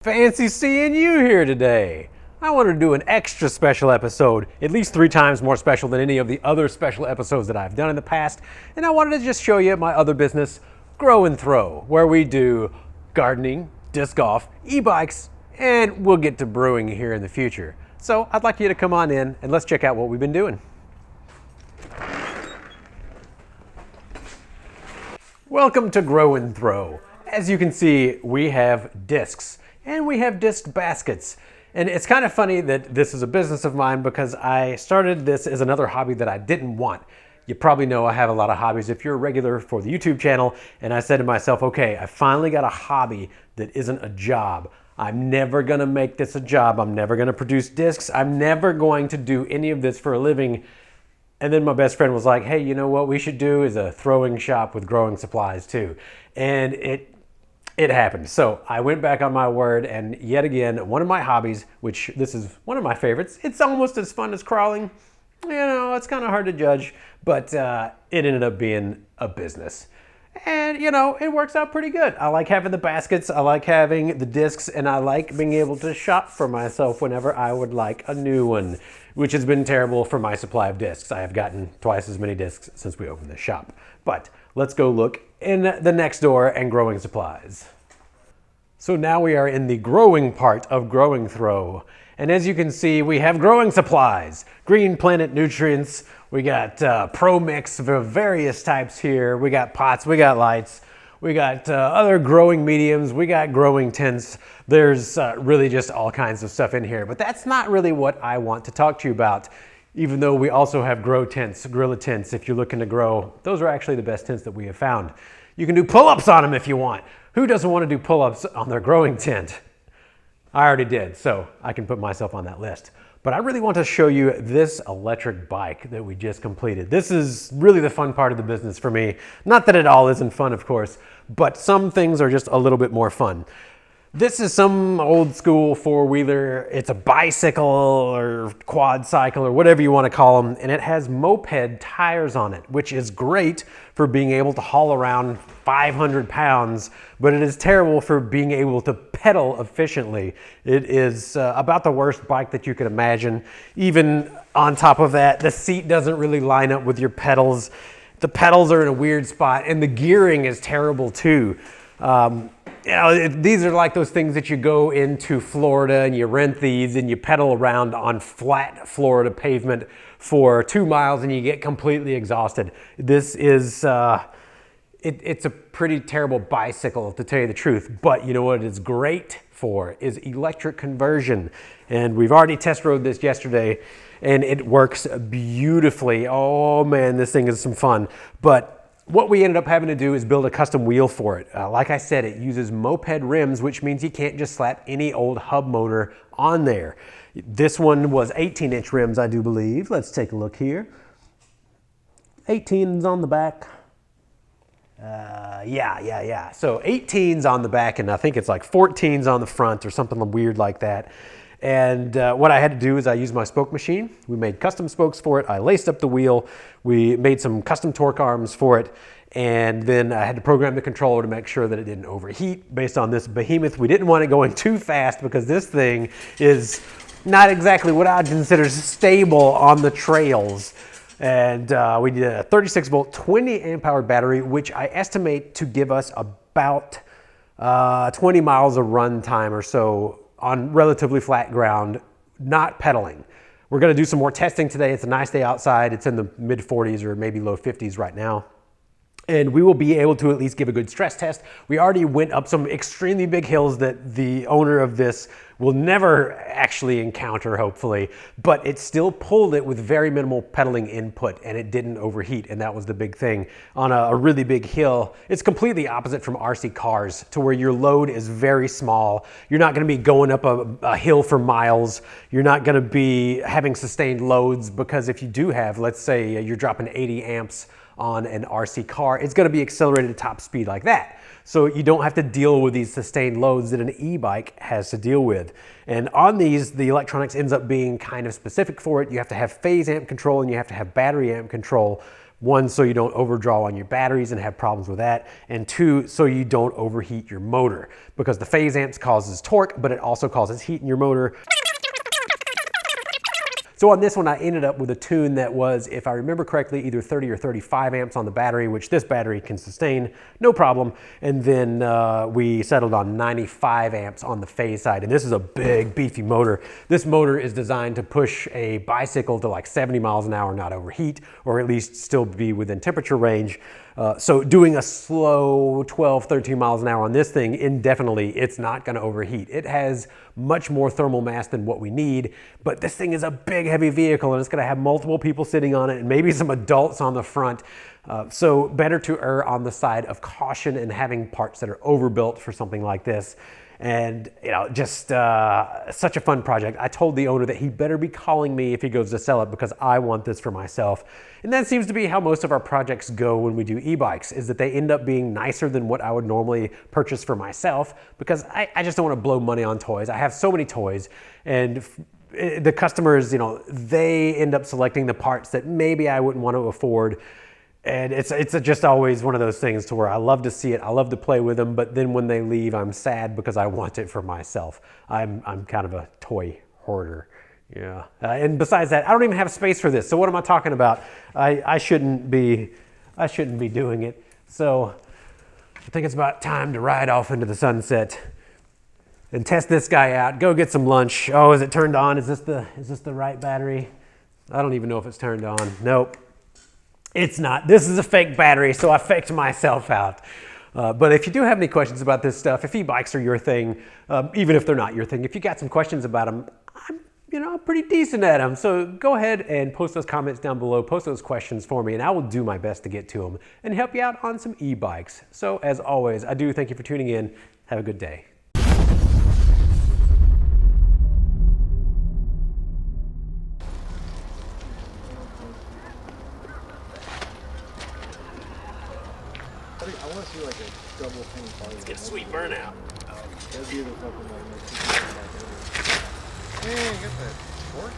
Fancy seeing you here today. I wanted to do an extra special episode, at least 3 times more special than any of the other special episodes that I've done in the past, and I wanted to just show you my other business, Grow and Throw, where we do gardening, disc golf, e-bikes, and we'll get to brewing here in the future. So I'd like you to come on in and let's check out what we've been doing. Welcome to Grow and Throw. As you can see, we have discs. And we have disc baskets. And it's kind of funny that this is a business of mine because I started this as another hobby that I didn't want. You probably know I have a lot of hobbies if you're a regular for the YouTube channel. And I said to myself, okay, I finally got a hobby that isn't a job. I'm never gonna make this a job. I'm never gonna produce discs. I'm never going to do any of this for a living. And then my best friend was like, hey, you know what we should do is a throwing shop with growing supplies too. And it happened. So I went back on my word, and yet again, one of my hobbies, which this is one of my favorites, it's almost as fun as crawling. You know, it's kind of hard to judge, but it ended up being a business. And you know, it works out pretty good. I like having the baskets, I like having the discs, and I like being able to shop for myself whenever I would like a new one, which has been terrible for my supply of discs. I have gotten twice as many discs since we opened this shop. But let's go look in the next door and growing supplies. So now we are in the growing part of Grow and Throw. And as you can see, we have growing supplies, Green Planet nutrients, we got Pro Mix of various types here, we got pots, we got lights, we got other growing mediums, we got growing tents. There's really just all kinds of stuff in here, but that's not really what I want to talk to you about. Even though we also have grow tents, gorilla tents, if you're looking to grow. Those are actually the best tents that we have found. You can do pull-ups on them if you want. Who doesn't want to do pull-ups on their growing tent? I already did, so I can put myself on that list. But I really want to show you this electric bike that we just completed. This is really the fun part of the business for me. Not that it all isn't fun, of course, but some things are just a little bit more fun. This is some old school four-wheeler. It's a bicycle or quad-cycle or whatever you want to call them, and it has moped tires on it, which is great for being able to haul around 500 pounds, but it is terrible for being able to pedal efficiently. It is about the worst bike that you could imagine. Even on top of that, the seat doesn't really line up with your pedals. The pedals are in a weird spot, and the gearing is terrible too. You know, these are like those things that you go into Florida and you rent these and you pedal around on flat Florida pavement for 2 miles and you get completely exhausted. This is, it's a pretty terrible bicycle to tell you the truth, but you know what it's great for is electric conversion. And we've already test rode this yesterday and it works beautifully. Oh man, this thing is some fun. But what we ended up having to do is build a custom wheel for it. Like I said, it uses moped rims, which means you can't just slap any old hub motor on there. This one was 18-inch rims, I do believe. Let's take a look here. 18's on the back. Yeah. So 18's on the back, and I think it's like 14's on the front or something weird like that. And what I had to do is I used my spoke machine. We made custom spokes for it. I laced up the wheel. We made some custom torque arms for it. And then I had to program the controller to make sure that it didn't overheat based on this behemoth. We didn't want it going too fast because this thing is not exactly what I'd consider stable on the trails. And we did a 36 volt, 20 amp hour battery, which I estimate to give us about 20 miles of run time or so on relatively flat ground, not pedaling. We're gonna do some more testing today. It's a nice day outside. It's in the mid 40s or maybe low 50s right now. And we will be able to at least give a good stress test. We already went up some extremely big hills that the owner of this will never actually encounter, hopefully, but it still pulled it with very minimal pedaling input and it didn't overheat, and that was the big thing. On a really big hill, it's completely opposite from RC cars to where your load is very small. You're not gonna be going up a hill for miles. You're not gonna be having sustained loads because if you do have, let's say you're dropping 80 amps on an RC car, it's gonna be accelerated at top speed like that. So you don't have to deal with these sustained loads that an e-bike has to deal with. And on these, the electronics ends up being kind of specific for it. You have to have phase amp control and you have to have battery amp control One, so you don't overdraw on your batteries and have problems with that. And two, so you don't overheat your motor, because the phase amps causes torque, but it also causes heat in your motor. So on this one, I ended up with a tune that was, if I remember correctly, either 30 or 35 amps on the battery, which this battery can sustain, no problem. And then we settled on 95 amps on the phase side. And this is a big, beefy motor. This motor is designed to push a bicycle to like 70 miles an hour, not overheat, or at least still be within temperature range. So doing a slow 12, 13 miles an hour on this thing indefinitely, it's not gonna overheat. It has much more thermal mass than what we need, but this thing is a big, heavy vehicle, and it's gonna have multiple people sitting on it and maybe some adults on the front. So better to err on the side of caution and having parts that are overbuilt for something like this. And just such a fun project. I told the owner that he better be calling me if he goes to sell it, because I want this for myself. And that seems to be how most of our projects go when we do e-bikes, is that they end up being nicer than what I would normally purchase for myself, because I just don't want to blow money on toys. I have so many toys, and the customers, they end up selecting the parts that maybe I wouldn't want to afford. And it's just always one of those things to where I love to see it, I love to play with them, but then when they leave, I'm sad because I want it for myself. I'm kind of a toy hoarder. Yeah. And besides that, I don't even have space for this. So what am I talking about? I shouldn't be doing it. So I think it's about time to ride off into the sunset and test this guy out. Go get some lunch. Oh, is it turned on? Is this the right battery? I don't even know if it's turned on. Nope. It's not. This is a fake battery, so I faked myself out. But if you do have any questions about this stuff, if e-bikes are your thing, even if they're not your thing, if you got some questions about them, I'm pretty decent at them. So go ahead and post those comments down below, post those questions for me, and I will do my best to get to them and help you out on some e-bikes. So as always, I do thank you for tuning in. Have a good day. I want to see like a double penny party. Let's get a sweet burnout. That'd be the fucking like. Hey, get that torque.